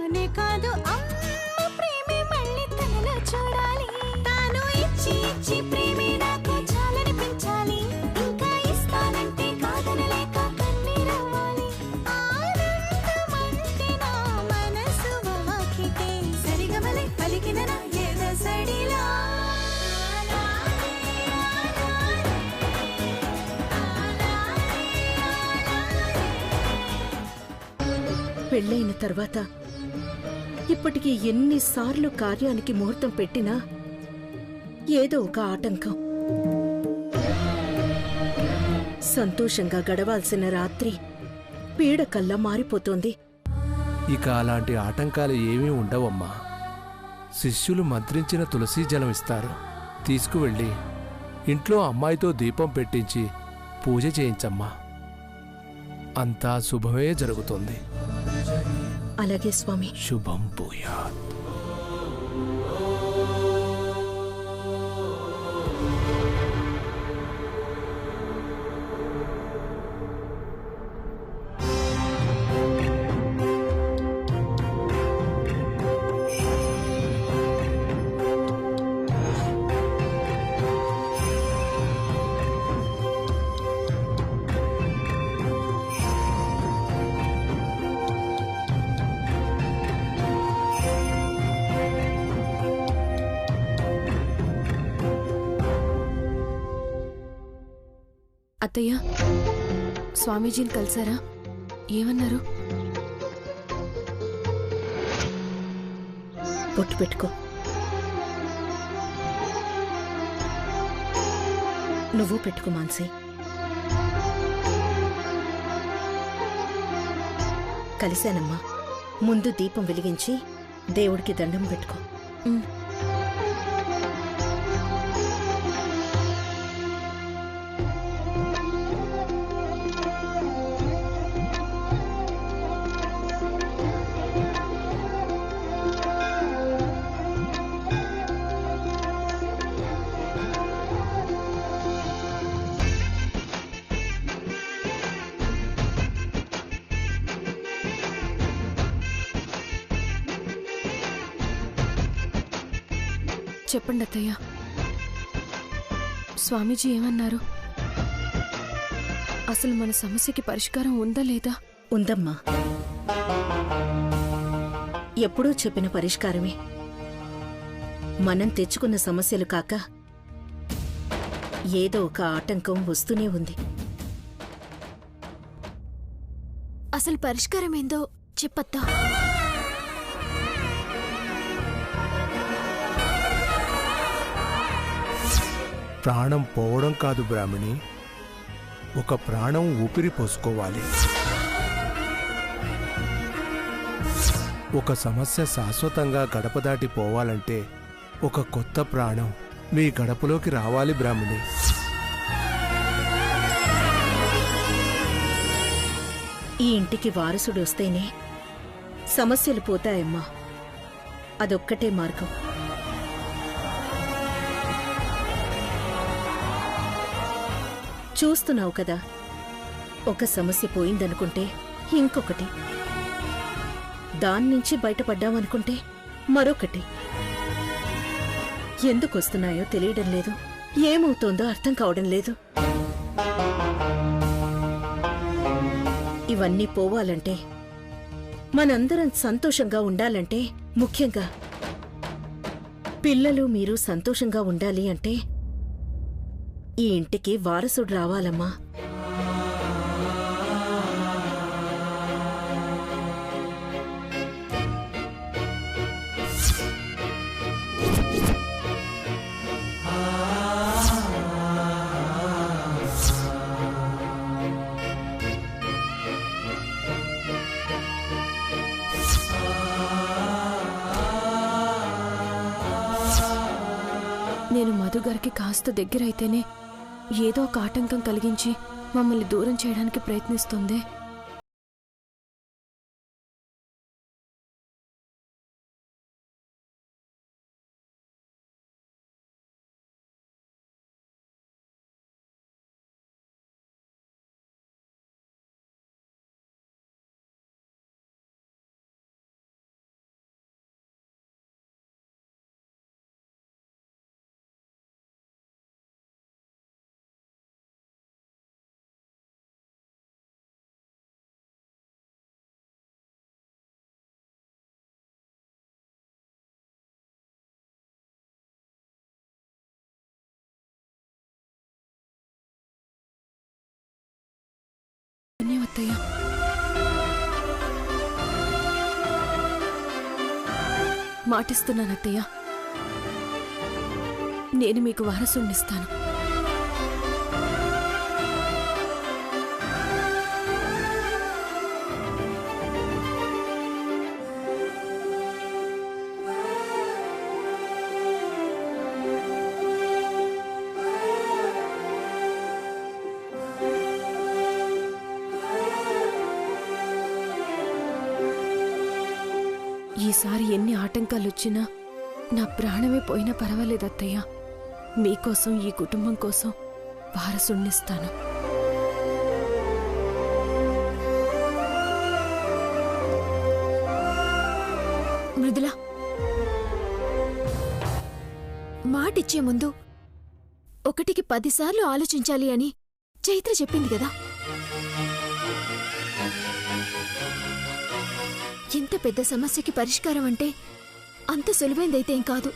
నాలోనే కాదు అమ్మ ప్రేమే మళ్ళీ తనలో చూడాలి. తాను ఇచ్చి ఇచ్చి ప్రేమే నాకు చాలనిపించాలి. ఇంకా ఇస్తానంటే కాదనలేక కన్నీరవ్వాలి. ఆనందమంటే నా మనసు వాకిటే సరిగమలై పలికిన నా ఎదసడిలా. పెళ్ళైన తర్వాత ఇప్పటికి ఎన్నిసార్లు కార్యానికి ముహూర్తం పెట్టినా ఏదో ఒక ఆటంకం. సంతోషంగా గడవాల్సిన రాత్రి పీడకల్లా మారిపోతోంది. ఇక అలాంటి ఆటంకాలు ఏమీ ఉండవమ్మా. శిష్యులు మంత్రించిన తులసీ జలం ఇస్తారు. తీసుకువెళ్ళి ఇంట్లో అమ్మాయితో దీపం పెట్టించి పూజ చేయించమ్మా. అంతా శుభమే జరుగుతుంది. అలాగే స్వామి. శుభం భూయాత్. అత్తయ్య, స్వామీజీని కలిసారా? ఏమన్నారు? బొట్టు పెట్టుకో. నువ్వు పెట్టుకో మాన్సి. కలిశానమ్మా. ముందు దీపం వెలిగించి దేవుడికి దండం పెట్టుకో. చెప్పండి అత్తయ్య, స్వామీజీ ఏమన్నారు? అసలు మన సమస్యకి పరిష్కారం ఉందా లేదా? ఉందమ్మా. ఎప్పుడూ చెప్పిన పరిష్కారమే. మనం తెచ్చుకున్న సమస్యలు కాక ఏదో ఒక ఆటంకం వస్తూనే ఉంది. అసలు పరిష్కారం ఏందో చెప్పత్తా. ప్రాణం పోవడం కాదు బ్రాహ్మణి, ఒక ప్రాణం ఊపిరి పోసుకోవాలి. ఒక సమస్య శాశ్వతంగా గడప దాటి పోవాలంటే ఒక కొత్త ప్రాణం మీ గడపలోకి రావాలి బ్రాహ్మణి. ఈ ఇంటికి వారసుడు వస్తేనే సమస్యలు పోతాయమ్మా. అదొక్కటే మార్గం. చూస్తున్నావు కదా, ఒక సమస్య పోయిందనుకుంటే ఇంకొకటి, దాన్నించి బయటపడ్డామనుకుంటే మరొకటి. ఎందుకొస్తున్నాయో తెలియడం లేదు, ఏమవుతోందో అర్థం కావడం లేదు. ఇవన్నీ పోవాలంటే, మనందరం సంతోషంగా ఉండాలంటే, ముఖ్యంగా పిల్లలు మీరు సంతోషంగా ఉండాలి అంటే ఈ ఇంటికి వారసుడు రావాలమ్మా. నేను మధుగారికి కాస్త దగ్గరైతేనే ఏదో ఒక ఆటంకం కలిగించి మమ్మల్ని దూరం చేయడానికి ప్రయత్నిస్తుంది. పుణ్యం అత్తయ్య. మాటిస్తున్నానత్తయ్య, నేను మీకు వారసునిస్తాను. ఈసారి ఎన్ని ఆటంకాలొచ్చినా నా ప్రాణమే పోయినా పర్వాలేదు అత్తయ్య. మీకోసం, ఈ కుటుంబం కోసం వారసునిస్తాను. మృదుల, మాటిచ్చే ముందు 1కి 10 సార్లు ఆలోచించాలి అని చైత్ర చెప్పింది కదా. ఇంత పెద్ద సమస్యకి పరిష్కారం అంటే అంత సులువైందైతే ఏం కాదు.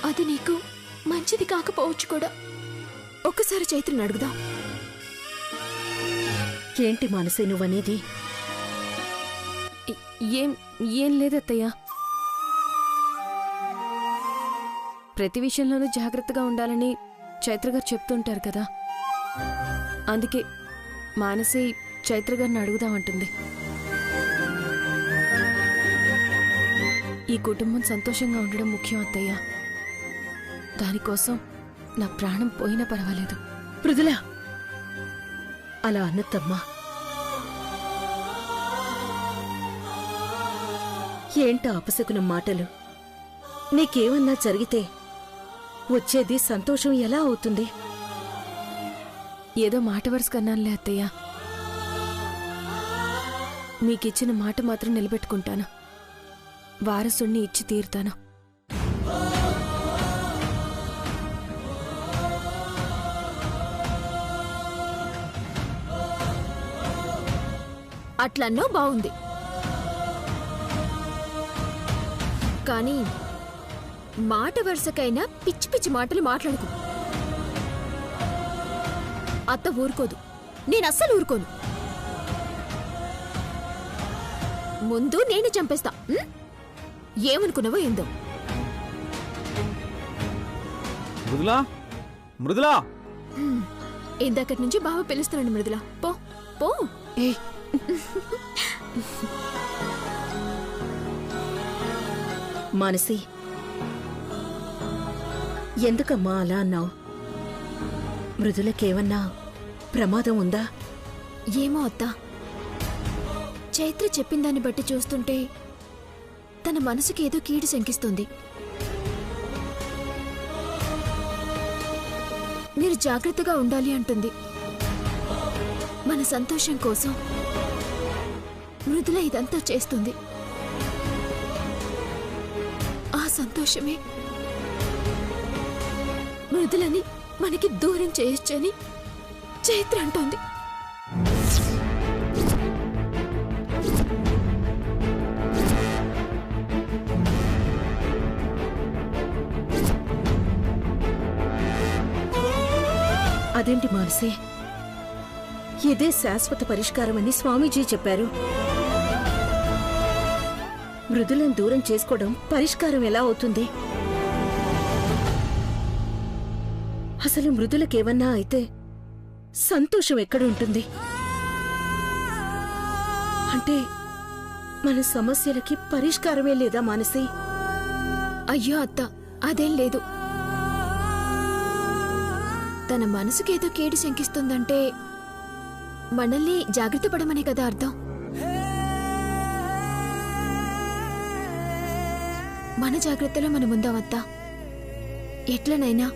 అది నీకు మంచిది కాకపోవచ్చు కూడా. ఒక్కసారి చైత్రని అడుగుదాం. ఏంటి మానసి నువ్వనేది? ఏం ఏం లేదత్తయ్య. ప్రతి విషయంలోనూ జాగ్రత్తగా ఉండాలని చైత్రగారు చెప్తుంటారు కదా, అందుకే మానసి చైత్రగారిని అడుగుదామంటుంది. ఈ కుటుంబం సంతోషంగా ఉండడం ముఖ్యం అత్తయ్య. దానికోసం నా ప్రాణం పోయినా పర్వాలేదు. మృదుల, అలా అన్నత్తమ్మా. ఏంట అపశకునం మాటలు? నీకేమన్నా జరిగితే వచ్చేది సంతోషం ఎలా అవుతుంది? ఏదో మాట వరుసకన్నానులే అత్తయ్య. మీకిచ్చిన మాట మాత్రం నిలబెట్టుకుంటాను. వారసుణ్ణి ఇచ్చి తీరుతాను. అట్లన్నో బావుంది, కానీ మాట వరుసకైనా పిచ్చి పిచ్చి మాటలు మాట్లాడుకు. అత్త ఊరుకోదు, నేనస్సలు ఊరుకోను. ముందు నేను చంపేస్తా. ఏమనుకున్నావో ఏందో. మృదులా, మృదులా, ఇందాకటి నుంచి బావ పిలుస్తున్నాడు. మృదుల, పో పో. మానసి, ఎందుకమ్మా అలా అన్నావు? మృదులకేమన్నా ప్రమాదం ఉందా? ఏమో అత్తా, చైత్ర చెప్పిన దాన్ని బట్టి చూస్తుంటే తన మనసుకి ఏదో కీడు శంకిస్తుంది. మీరు జాగ్రత్తగా ఉండాలి అంటుంది. మన సంతోషం కోసం మృదుల ఇదంతా చేస్తుంది. ఆ సంతోషమే మృదులని మనకి దూరం చేయొచ్చని చైత్ర అంటోంది. అదేంటి మానసి, ఇదే శాశ్వత పరిష్కారమని స్వామీజీ చెప్పారు. మృదులను దూరం చేసుకోవడం పరిష్కారం ఎలా అవుతుంది? అసలు మృదులకేమన్నా అయితే సంతోషం ఎక్కడుంటుంది? అంటే మన సమస్యలకి పరిష్కారమే లేదా మానసి? అయ్యో అత్త, అదేం లేదు. తన మనసుకేదో కేడు శంకిస్తుందంటే మనల్ని జాగ్రత్త పడమనే కదా అర్థం. మన జాగ్రత్తలో మనముందాం అత్తా. ఎట్లనైనా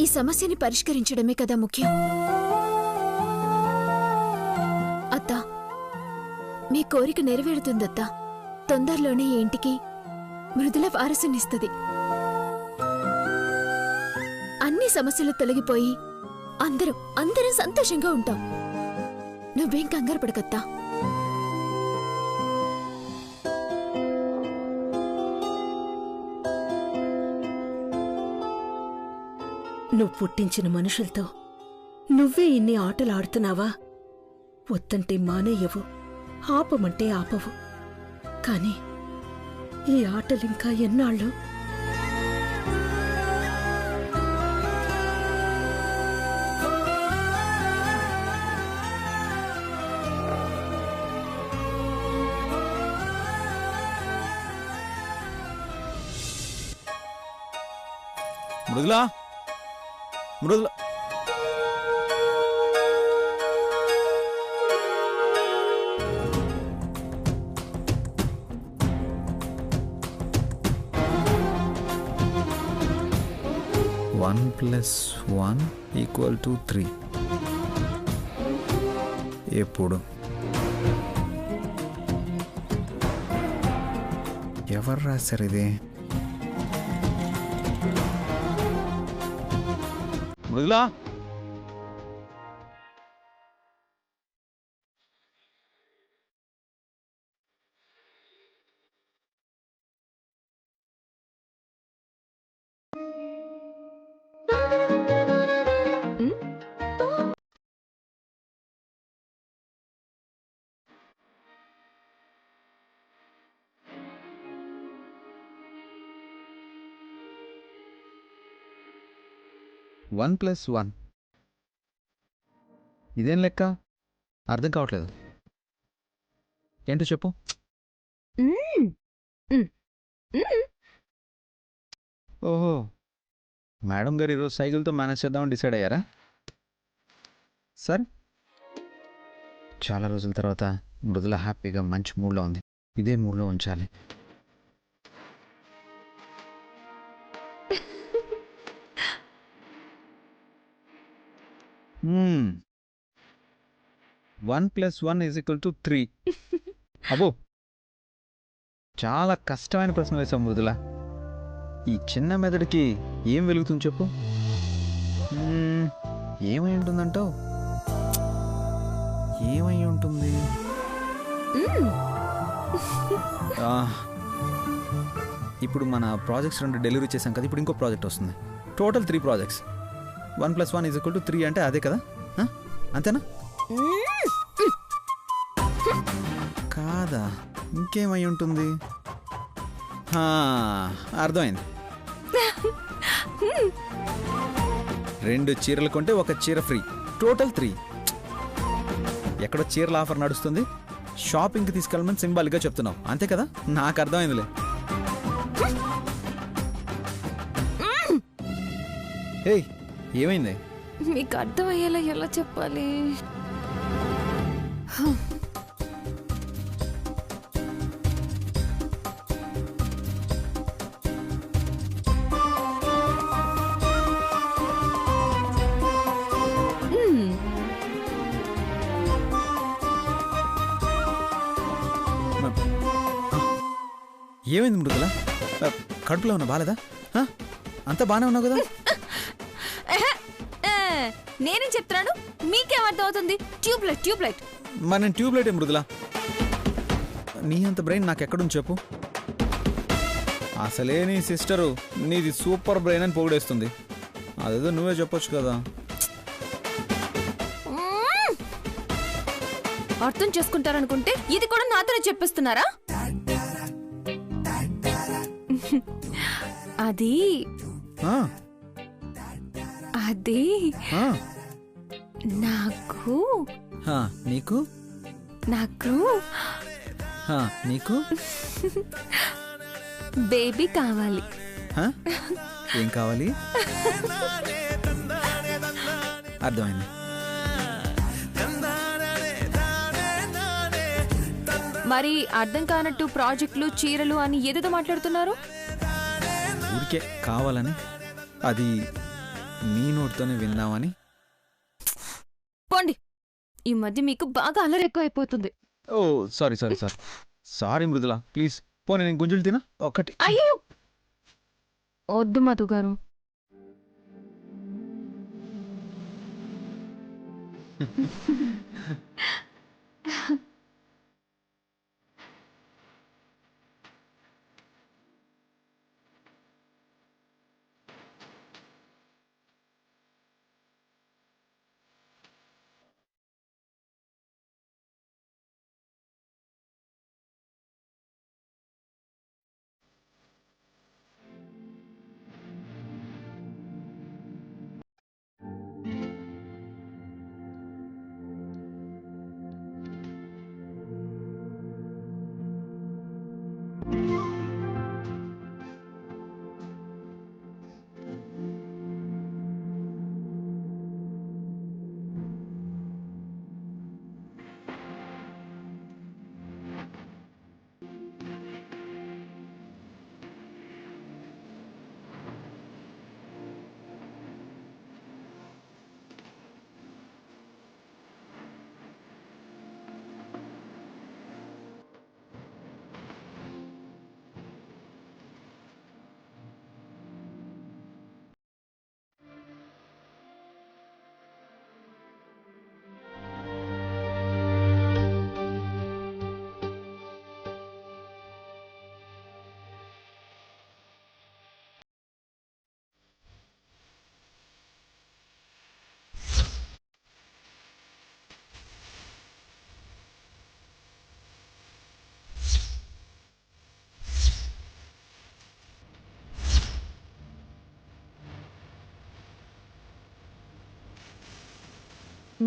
ఈ సమస్యని పరిష్కరించడమే కదా ముఖ్యం. అత్తా, మీ కోరిక నెరవేరుతుందత్తా. తొందరలోనే ఈ ఇంటికి మృదుల వారసునిస్తుంది. అన్ని సమస్యలు తొలగిపోయి అందరం సంతోషంగా ఉంటాం. నువ్వేం కంగారు పడకత్తా. నువ్వు పుట్టించిన మనుషులతో నువ్వే ఇన్ని ఆటలు ఆడుతున్నావా? వద్దంటే మానేయవు, ఆపమంటే ఆపవు. కాని ఈ ఆటలింకా ఎన్నాళ్ళు? మృదులా, మృదులా, వన్ ప్లస్ 1 = 3. ఎప్పుడు ఎవరు రాశారు ఇది? మృదులా, వన్ ప్లస్ 1 ఇదేం లెక్క? అర్థం కావట్లేదు. ఏంటో చెప్పు. ఓహో, మేడం గారు ఈరోజు సైకిల్తో మేనేజ్ చేద్దామని డిసైడ్ అయ్యారా? సరే, చాలా రోజుల తర్వాత మృదుల హ్యాపీగా మంచి మూడ్లో ఉంది. ఇదే మూడ్లో ఉంచాలి. One plus 1 = 3. అబ్బో, చాలా కష్టమైన ప్రశ్న వేసాం మృదుల. ఈ చిన్న మెదడుకి ఏం వెలుగుతుంది చెప్పు? ఏమై ఉంటుందంటావు? ఏమై ఉంటుంది? ఇప్పుడు మన ప్రాజెక్ట్స్ 2 డెలివరీ చేసాం కదా, ఇప్పుడు ఇంకో ప్రాజెక్ట్ వస్తుంది. Total 3 projects. 1 + 1 = 3 అంటే అదే కదా? అంతేనా? కాదా, ఇంకేమై ఉంటుంది? అర్థమైంది. 2 చీరలు కొంటే 1 చీర ఫ్రీ, టోటల్ 3. ఎక్కడో చీరల ఆఫర్ నడుస్తుంది, షాపింగ్కి తీసుకెళ్ళమని సింబాలిక్గా చెప్తున్నావు, అంతే కదా? నాకు అర్థమైందిలే. ఏయ్, ఏమైంది? మీకు అర్థమయ్యేలా ఎలా చెప్పాలి? ఏమైంది మృదుల? కడుపులో ఉన్న బాలేదా? అంతా బాగానే ఉన్నావు కదా? నేనేం చెప్తున్నాను, మీకేమర్థం అవుతుంది? ట్యూబ్లైట్. మరి నేను ట్యూబ్లైట్ మృదుల. నీ అంత బ్రెయిన్ నాకు ఎక్కడుంది చెప్పు? అసలే నీ సిస్టరు నీది సూపర్ బ్రెయిన్ అని పొగిడేస్తుంది. అదేదో నువ్వే చెప్పొచ్చు కదా. అర్థం చేసుకుంటారనుకుంటే ఇది కూడా నాతోనే చెప్పిస్తున్నారా? అది నాకు నీకు బేబీ కావాలి. ఏం కావాలి? అర్థమైంది. మరి అర్థం కానట్టు ప్రాజెక్టులు, చీరలు అని ఏదేదో మాట్లాడుతున్నారు? ఊరికే కావాలని, అది నీ నోటితోనే విందామని. పోండి, ఈ మధ్య మీకు బాగా అల్లరి ఎక్కువ అయిపోతుంది. ఓ సారీ మృదుల, ప్లీజ్ పోనీ, నేను గుంజులు తినా ఒకటి. అయ్యో, వద్దు మధు గారు.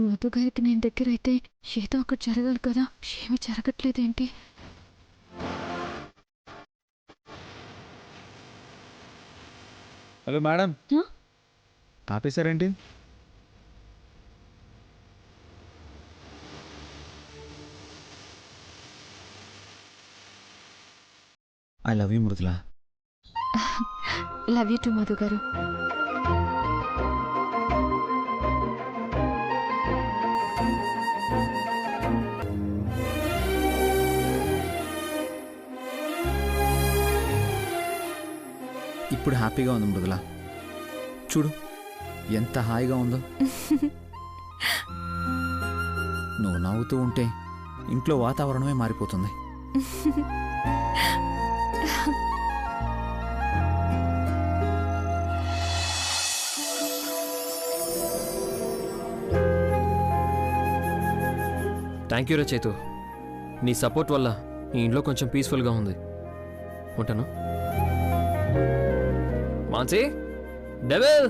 మధు గారికి నేను దగ్గర అయితే ఏదో ఒకటి జరగాలి కదా, ఏమీ జరగట్లేదేంటి? హలో మేడం, ఆపేశారేంటి? I love you Mridula. Love you too Madhu garu. ఇప్పుడు హ్యాపీగా ఉంది మృదుల. చూడు ఎంత హాయిగా ఉందో. నువ్వు నవ్వుతూ ఉంటే ఇంట్లో వాతావరణమే మారిపోతుంది. థ్యాంక్ యూ రా చేతు. నీ సపోర్ట్ వల్ల ఈ ఇంట్లో కొంచెం పీస్ఫుల్గా ఉంది. ఉంటాను. మాన్సీ, డెవిల్!